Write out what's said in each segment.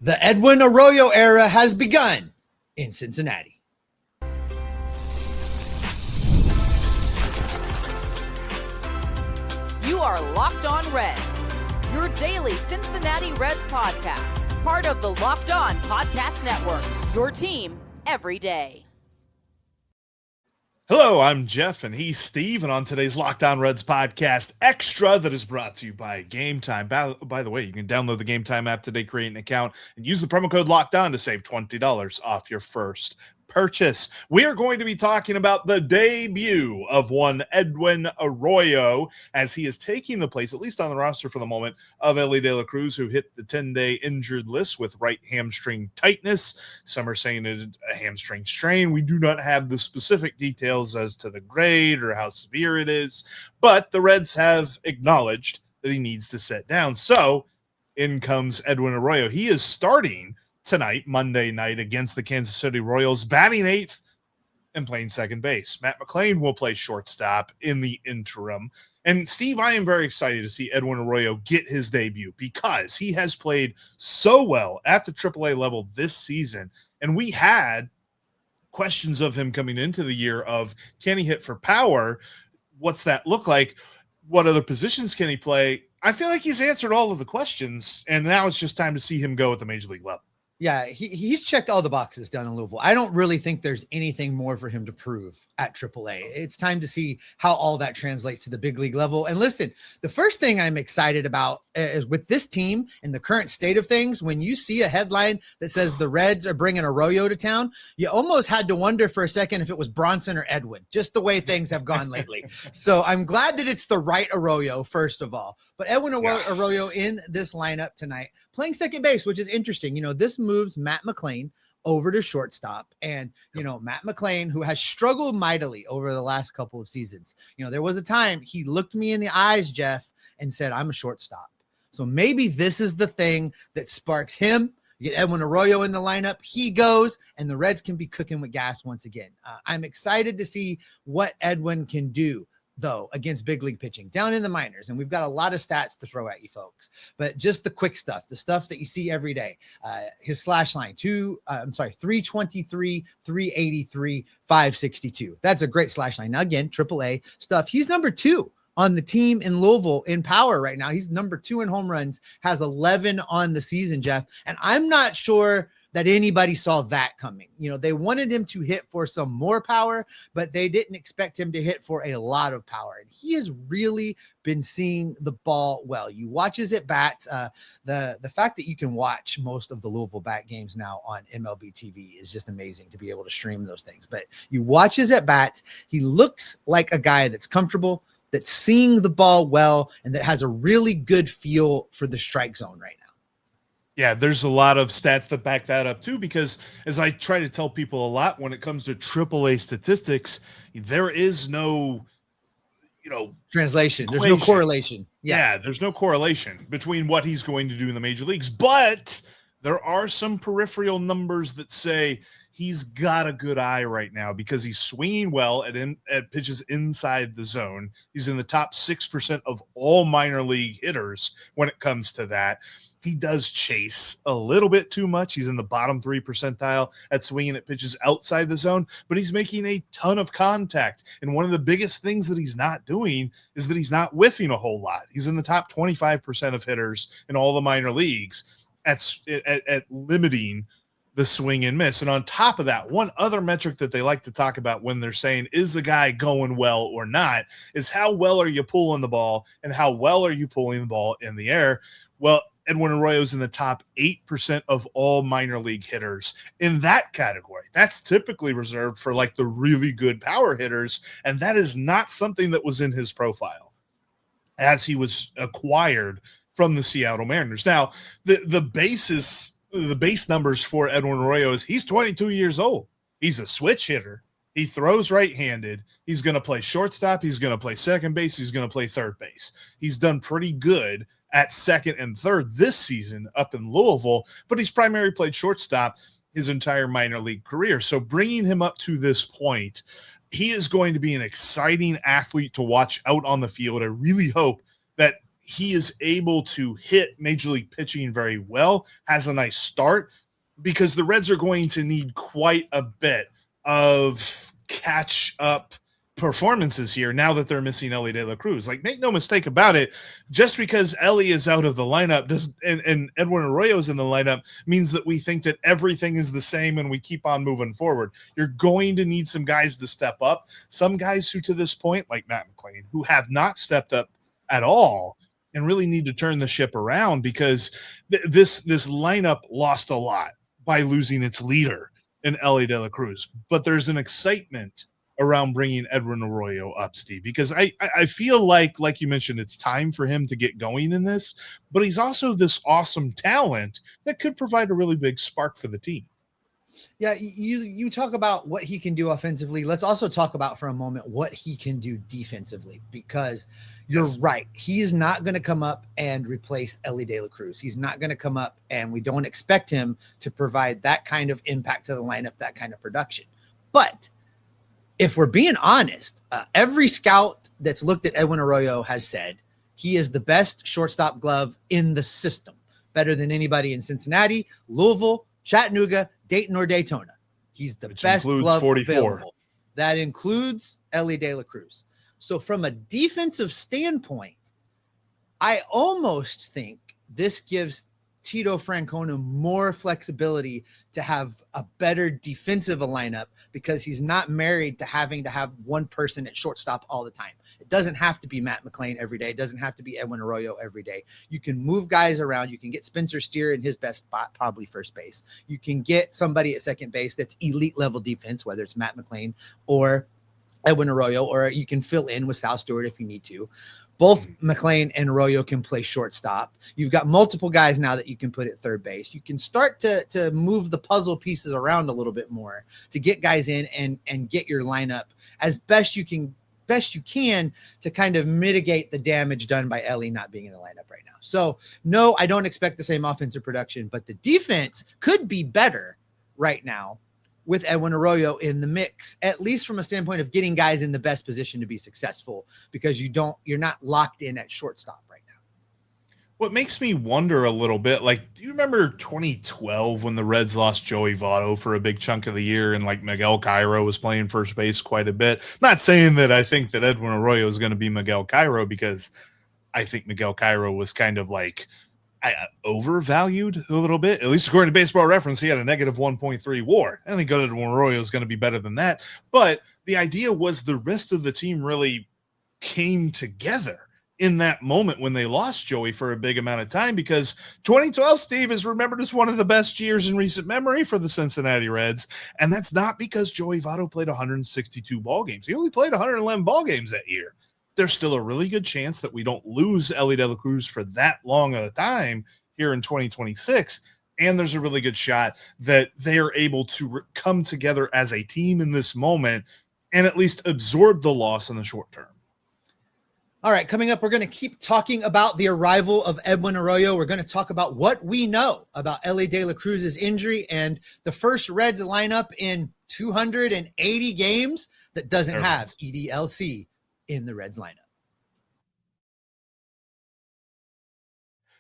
The Edwin Arroyo era has begun in Cincinnati. You are Locked On Reds, your daily Cincinnati Reds podcast, part of the Locked On Podcast Network, your team every day. Hello, I'm Jeff, and he's Steve, and on today's Locked On Reds podcast extra that is brought to you by Gametime. By the way, you can download the Gametime app today, create an account, and use the promo code LOCKEDON to save $20 off your first purchase. We are going to be talking about the debut of one Edwin Arroyo as he is taking the place, at least on the roster for the moment, of Elly De La Cruz, who hit the 10-day injured list with right hamstring tightness. Some are saying it's a hamstring strain. We do not have the specific details as to the grade or how severe it is, but the Reds have acknowledged that he needs to sit down. So in comes Edwin Arroyo. He is starting tonight, Monday night, against the Kansas City Royals, batting eighth and playing second base. Matt McLain will play shortstop in the interim. And Steve, I am very excited to see Edwin Arroyo get his debut because he has played so well at the AAA level this season. And we had questions of him coming into the year of, can he hit for power? What's that look like? What other positions can he play? I feel like he's answered all of the questions, and now it's just time to see him go at the major league level. Yeah, he's checked all the boxes down in Louisville. I don't really think there's anything more for him to prove at AAA. It's time to see how all that translates to the big league level. And listen, the first thing I'm excited about is with this team and the current state of things, when you see a headline that says the Reds are bringing Arroyo to town, you almost had to wonder for a second if it was Bronson or Edwin, just the way things have gone lately. So I'm glad that it's the right Arroyo, first of all. But Edwin Arroyo in this lineup tonight, playing second base, which is interesting. You know, this moves Matt McLain over to shortstop. And, you know, Matt McLain, who has struggled mightily over the last couple of seasons. You know, there was a time he looked me in the eyes, Jeff, and said, I'm a shortstop. So maybe this is the thing that sparks him. You get Edwin Arroyo in the lineup, he goes, and the Reds can be cooking with gas once again. I'm excited to see what Edwin can do, though, against big league pitching down in the minors. And we've got a lot of stats to throw at you folks, but just the quick stuff, the stuff that you see every day. His slash line 323, 383, 562. That's a great slash line. Now, again, AAA stuff. He's number 2 on the team in Louisville in power right now. He's number 2 in home runs, has 11 on the season, Jeff. And I'm not sure that anybody saw that coming. You know, they wanted him to hit for some more power, but they didn't expect him to hit for a lot of power. And he has really been seeing the ball well. You watch his at bats. The fact that you can watch most of the Louisville bat games now on MLB TV is just amazing to be able to stream those things. But you watch his at bats. He looks like a guy that's comfortable, that's seeing the ball well, and that has a really good feel for the strike zone right now. Yeah, there's a lot of stats that back that up too, because as I try to tell people a lot when it comes to AAA statistics, there is no, translation. There's no correlation. Yeah, there's no correlation between what he's going to do in the major leagues, but there are some peripheral numbers that say he's got a good eye right now because he's swinging well at pitches inside the zone. He's in the top 6% of all minor league hitters when it comes to that. He does chase a little bit too much. He's in the bottom 3 percentile at swinging at pitches outside the zone, but he's making a ton of contact. And one of the biggest things that he's not doing is that he's not whiffing a whole lot. He's in the top 25% of hitters in all the minor leagues at limiting the swing and miss. And on top of that, one other metric that they like to talk about when they're saying, is the guy going well or not, is how well are you pulling the ball and how well are you pulling the ball in the air? Well, Edwin Arroyo is in the top 8% of all minor league hitters in that category. That's typically reserved for like the really good power hitters, and that is not something that was in his profile as he was acquired from the Seattle Mariners. Now, the base numbers for Edwin Arroyo is he's 22 years old. He's a switch hitter. He throws right-handed. He's going to play shortstop. He's going to play second base. He's going to play third base. He's done pretty good at second and third this season up in Louisville, but he's primarily played shortstop his entire minor league career. So bringing him up to this point, he is going to be an exciting athlete to watch out on the field. I really hope that he is able to hit major league pitching very well, has a nice start, because the Reds are going to need quite a bit of catch up performances here now that they're missing Elly De La Cruz. Like, make no mistake about it, just because Elly is out of the lineup and Edwin Arroyo is in the lineup means that we think that everything is the same and we keep on moving forward. You're going to need some guys to step up, some guys who to this point, like Matt McLain, who have not stepped up at all and really need to turn the ship around, because this lineup lost a lot by losing its leader in Elly De La Cruz. But there's an excitement around bringing Edwin Arroyo up, Steve, because I feel like you mentioned, it's time for him to get going in this, but he's also this awesome talent that could provide a really big spark for the team. Yeah, you talk about what he can do offensively. Let's also talk about for a moment what he can do defensively, because you're right. He's not going to come up and replace Elly De La Cruz. He's not going to come up, and we don't expect him to provide that kind of impact to the lineup, that kind of production. But if we're being honest, every scout that's looked at Edwin Arroyo has said he is the best shortstop glove in the system, better than anybody in Cincinnati, Louisville, Chattanooga, Dayton, or Daytona. He's the best glove 44. available. That includes Elly De La Cruz. So from a defensive standpoint, I almost think this gives Tito Francona more flexibility to have a better defensive lineup, because he's not married to having to have one person at shortstop all the time. It doesn't have to be Matt McLain every day. It doesn't have to be Edwin Arroyo every day. You can move guys around. You can get Spencer Steer in his best spot, probably first base. You can get somebody at second base that's elite level defense, whether it's Matt McLain or Edwin Arroyo, or you can fill in with Sal Stewart if you need to. Both McLain and Arroyo can play shortstop. You've got multiple guys now that you can put at third base. You can start to move the puzzle pieces around a little bit more to get guys in and get your lineup as best you can to kind of mitigate the damage done by Elly not being in the lineup right now. So no, I don't expect the same offensive production, but the defense could be better right now with Edwin Arroyo in the mix, at least from a standpoint of getting guys in the best position to be successful, because you're not locked in at shortstop right now. What makes me wonder a little bit, like, do you remember 2012 when the Reds lost Joey Votto for a big chunk of the year, and like Miguel Cairo was playing first base quite a bit? Not saying that I think that Edwin Arroyo is going to be Miguel Cairo, because I think Miguel Cairo was kind of like overvalued a little bit, at least according to Baseball Reference. He had a negative 1.3 WAR. I think Edwin Arroyo is going to be better than that. But the idea was the rest of the team really came together in that moment when they lost Joey for a big amount of time, because 2012, Steve, is remembered as one of the best years in recent memory for the Cincinnati Reds. And that's not because Joey Votto played 162 ball games. He only played 111 ball games that year. There's still a really good chance that we don't lose Elly De La Cruz for that long of a time here in 2026. And there's a really good shot that they are able to come together as a team in this moment and at least absorb the loss in the short term. All right, coming up, we're going to keep talking about the arrival of Edwin Arroyo. We're going to talk about what we know about Elly De La Cruz's injury and the first Reds lineup in 280 games that doesn't have EDLC in the Reds lineup.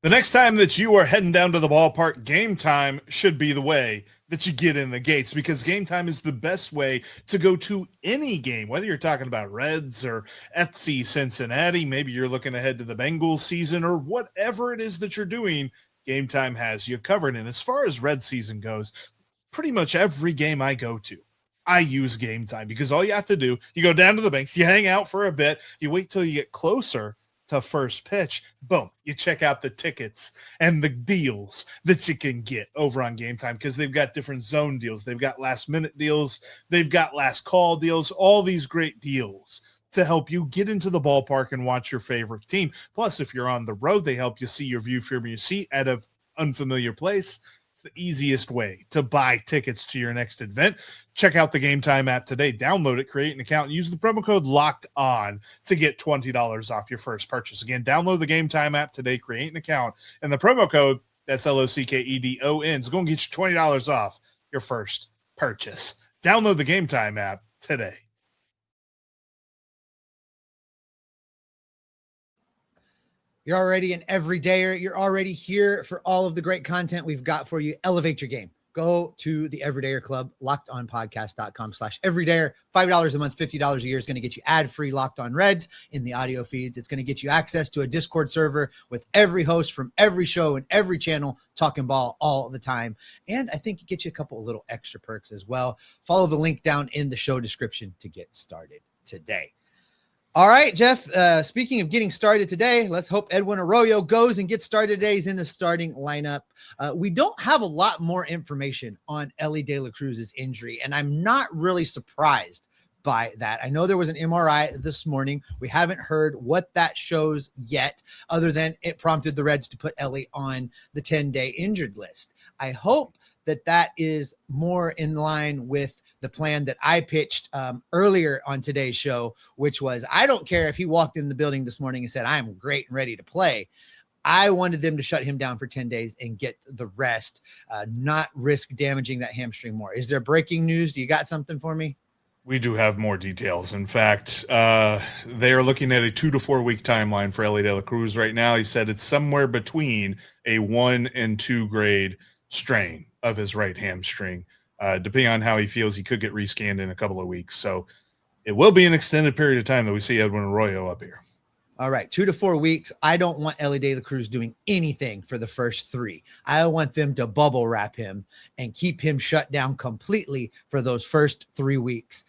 The next time that you are heading down to the ballpark, Game Time should be the way that you get in the gates, because Game Time is the best way to go to any game, whether you're talking about Reds or FC Cincinnati, maybe you're looking ahead to the Bengals season, or whatever it is that you're doing, Game Time has you covered. And as far as Red season goes, pretty much every game I go to, I use Game Time, because all you have to do, you go down to the banks, you hang out for a bit, you wait till you get closer to first pitch, boom, you check out the tickets and the deals that you can get over on Game Time, because they've got different zone deals, they've got last minute deals, they've got last call deals, all these great deals to help you get into the ballpark and watch your favorite team. Plus, if you're on the road, they help you see your view from your seat at an unfamiliar place. The easiest way to buy tickets to your next event. Check out the Game Time app today. Download it, create an account, and use the promo code Locked On to get $20 off your first purchase. Again, download the Game Time app today, create an account, and the promo code, that's LOCKEDON, is going to get you $20 off your first purchase. Download the Game Time app today. You're already an everydayer. You're already here for all of the great content we've got for you. Elevate your game. Go to the Everydayer Club, lockedonpodcast.com/everydayer. $5 a month, $50 a year is going to get you ad-free Locked On Reds in the audio feeds. It's going to get you access to a Discord server with every host from every show and every channel talking ball all the time. And I think it gets you a couple of little extra perks as well. Follow the link down in the show description to get started today. All right, Jeff, speaking of getting started today, let's hope Edwin Arroyo goes and gets started today. He's in the starting lineup. We don't have a lot more information on Elly De La Cruz's injury, and I'm not really surprised by that. I know there was an MRI this morning. We haven't heard what that shows yet, other than it prompted the Reds to put Elly on the 10-day injured list. I hope that that is more in line with the plan that I pitched earlier on today's show, which was, I don't care if he walked in the building this morning and said, I'm great and ready to play. I wanted them to shut him down for 10 days and get the rest, not risk damaging that hamstring more. Is there breaking news? Do you got something for me? We do have more details. In fact, they are looking at a 2 to 4 week timeline for Elly De La Cruz right now. He said it's somewhere between a 1 and 2 grade strain of his right hamstring. Depending on how he feels, he could get rescanned in a couple of weeks. So it will be an extended period of time that we see Edwin Arroyo up here. All right, 2 to 4 weeks. I don't want Elly De La Cruz doing anything for the first 3. I want them to bubble wrap him and keep him shut down completely for those first 3 weeks.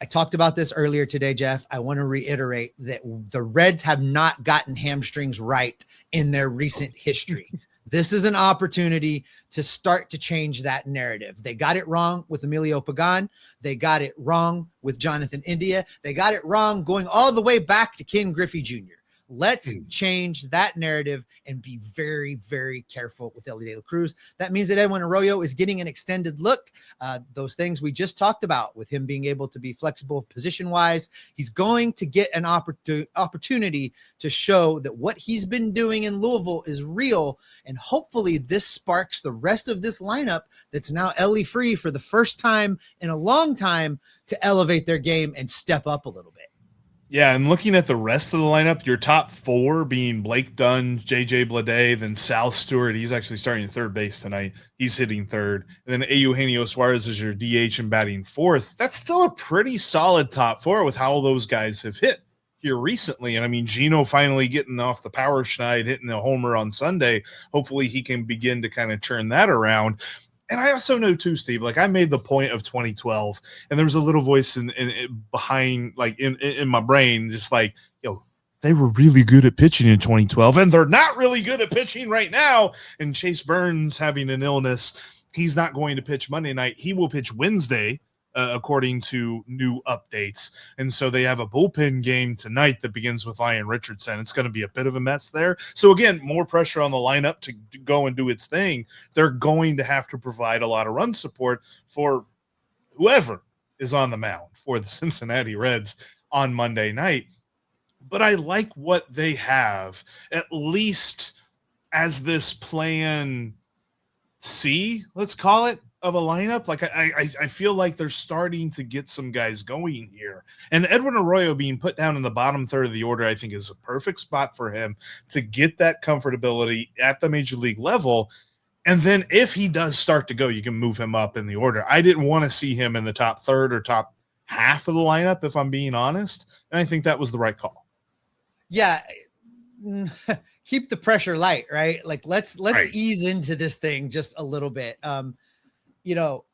I talked about this earlier today, Jeff. I want to reiterate that the Reds have not gotten hamstrings right in their recent history. This is an opportunity to start to change that narrative. They got it wrong with Emilio Pagan. They got it wrong with Jonathan India. They got it wrong going all the way back to Ken Griffey Jr. Let's change that narrative and be very, very careful with Elly De La Cruz. That means that Edwin Arroyo is getting an extended look. Those things we just talked about with him being able to be flexible position-wise. He's going to get an opportunity to show that what he's been doing in Louisville is real. And hopefully this sparks the rest of this lineup that's now Elly free for the first time in a long time to elevate their game and step up a little bit. Yeah, and looking at the rest of the lineup, your top 4 being Blake Dunn, J.J. Bleday, then Sal Stewart. He's actually starting third base tonight. He's hitting third. And then Eugenio Suarez is your DH and batting 4th. That's still a pretty solid top 4 with how those guys have hit here recently. And I mean, Gino finally getting off the power schneid, hitting the homer on Sunday. Hopefully he can begin to kind of turn that around. And I also know too, Steve, like I made the point of 2012 and there was a little voice in behind, like in my brain, just like, yo, they were really good at pitching in 2012 and they're not really good at pitching right now. And Chase Burns having an illness, he's not going to pitch Monday night. He will pitch Wednesday, according to new updates. And so they have a bullpen game tonight that begins with Ian Richardson. It's going to be a bit of a mess there. So again, more pressure on the lineup to go and do its thing. They're going to have to provide a lot of run support for whoever is on the mound for the Cincinnati Reds on Monday night. But I like what they have, at least as this plan C, let's call it, of a lineup. Like I feel like they're starting to get some guys going here. And Edwin Arroyo being put down in the bottom third of the order, I think is a perfect spot for him to get that comfortability at the major league level. And then if he does start to go, you can move him up in the order. I didn't want to see him in the top third or top half of the lineup, if I'm being honest. And I think that was the right call. Yeah. Keep the pressure light, right? Like let's right. Ease into this thing just a little bit. You know,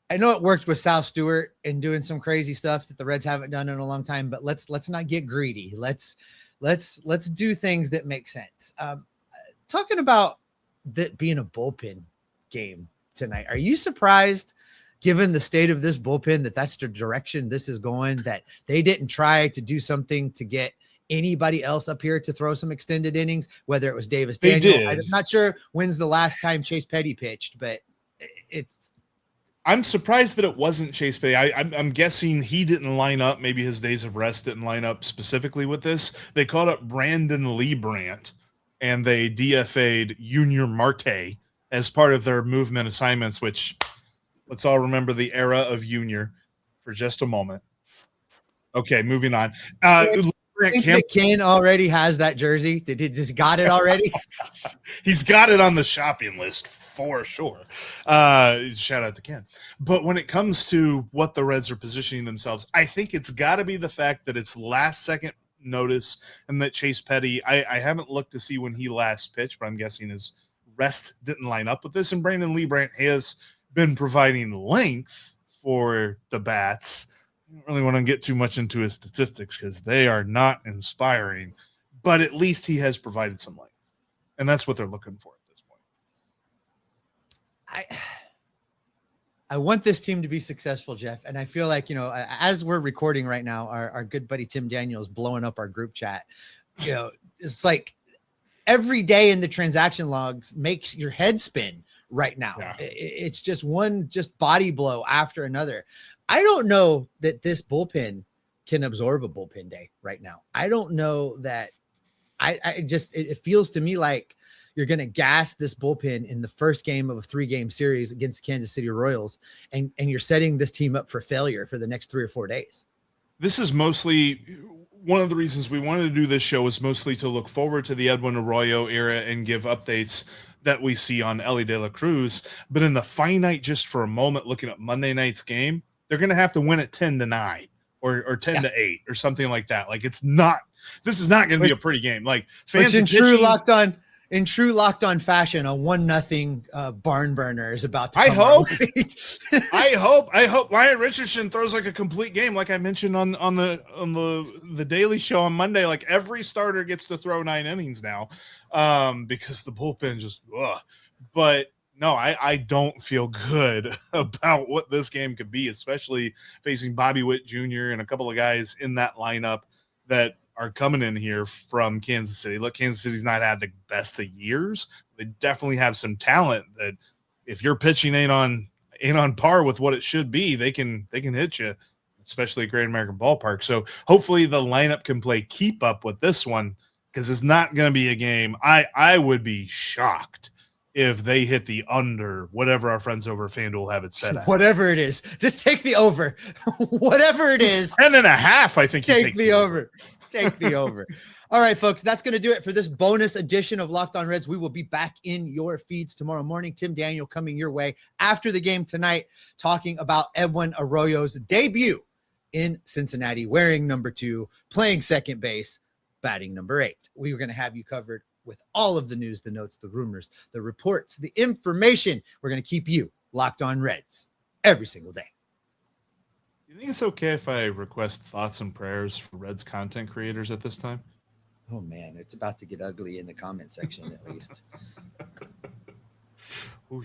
I know it worked with Sal Stewart and doing some crazy stuff that the Reds haven't done in a long time, but let's not get greedy. Let's do things that make sense. Talking about that being a bullpen game tonight, are you surprised, given the state of this bullpen, that that's the direction this is going, that they didn't try to do something to get anybody else up here to throw some extended innings, whether it was Davis Daniel? I'm not sure when's the last time Chase Petty pitched, but I'm surprised that it wasn't Chase Petty. I'm guessing he didn't line up. Maybe his days of rest didn't line up specifically with this. They called up Brandon Lee Brandt and they DFA'd Junior Marte as part of their movement assignments, which let's all remember the era of Junior for just a moment. Okay, moving on. think that Ken already has that jersey? Did he just got it already? He's got it on the shopping list for sure. Shout out to Ken. But when it comes to what the Reds are positioning themselves, I think it's got to be the fact that it's last second notice and that Chase Petty, I haven't looked to see when he last pitched, but I'm guessing his rest didn't line up with this. And Brandon Liebrandt has been providing length for the bats. I don't really want to get too much into his statistics because they are not inspiring, but at least he has provided some length. And that's what they're looking for at this point. I want this team to be successful, Jeff. And I feel like, as we're recording right now, our good buddy Tim Daniels blowing up our group chat. It's like every day in the transaction logs makes your head spin right now. Yeah. It's just one body blow after another. I don't know that this bullpen can absorb a bullpen day right now. I don't know that it feels to me like you're going to gas this bullpen in the first game of a 3-game series against the Kansas City Royals. And you're setting this team up for failure for the next 3 or 4 days. This is mostly one of the reasons we wanted to do this show is mostly to look forward to the Edwin Arroyo era and give updates that we see on Elly De La Cruz. But in the finite, just for a moment, looking at Monday night's game, they're going to have to win it 10-9 or 10-8 or something like that. Like this is not going to be a pretty game. Like fans in true locked on fashion, a 1-0 barn burner is about to come. I hope Ryan Richardson throws like a complete game. Like I mentioned on the Daily Show on Monday, like every starter gets to throw 9 innings now because the bullpen just, but no, I don't feel good about what this game could be, especially facing Bobby Witt Jr. and a couple of guys in that lineup that are coming in here from Kansas City. Look, Kansas City's not had the best of years. They definitely have some talent that if your pitching ain't on par with what it should be, they can hit you, especially at Great American Ballpark. So hopefully the lineup can play keep up with this one because it's not going to be a game. I would be shocked if they hit the under, whatever our friends over at FanDuel have it set at. Whatever it is, just take the over. Whatever it is. 10.5, I think you take the over. Take the over. All right, folks, that's going to do it for this bonus edition of Locked On Reds. We will be back in your feeds tomorrow morning. Tim Daniel coming your way after the game tonight, talking about Edwin Arroyo's debut in Cincinnati, wearing number 2, playing second base, batting number 8. We are going to have you covered with all of the news, the notes, the rumors, the reports, the information. We're going to keep you locked on Reds every single day. You think it's okay if I request thoughts and prayers for Reds content creators at this time? Oh, man, it's about to get ugly in the comment section, at least. Ooh.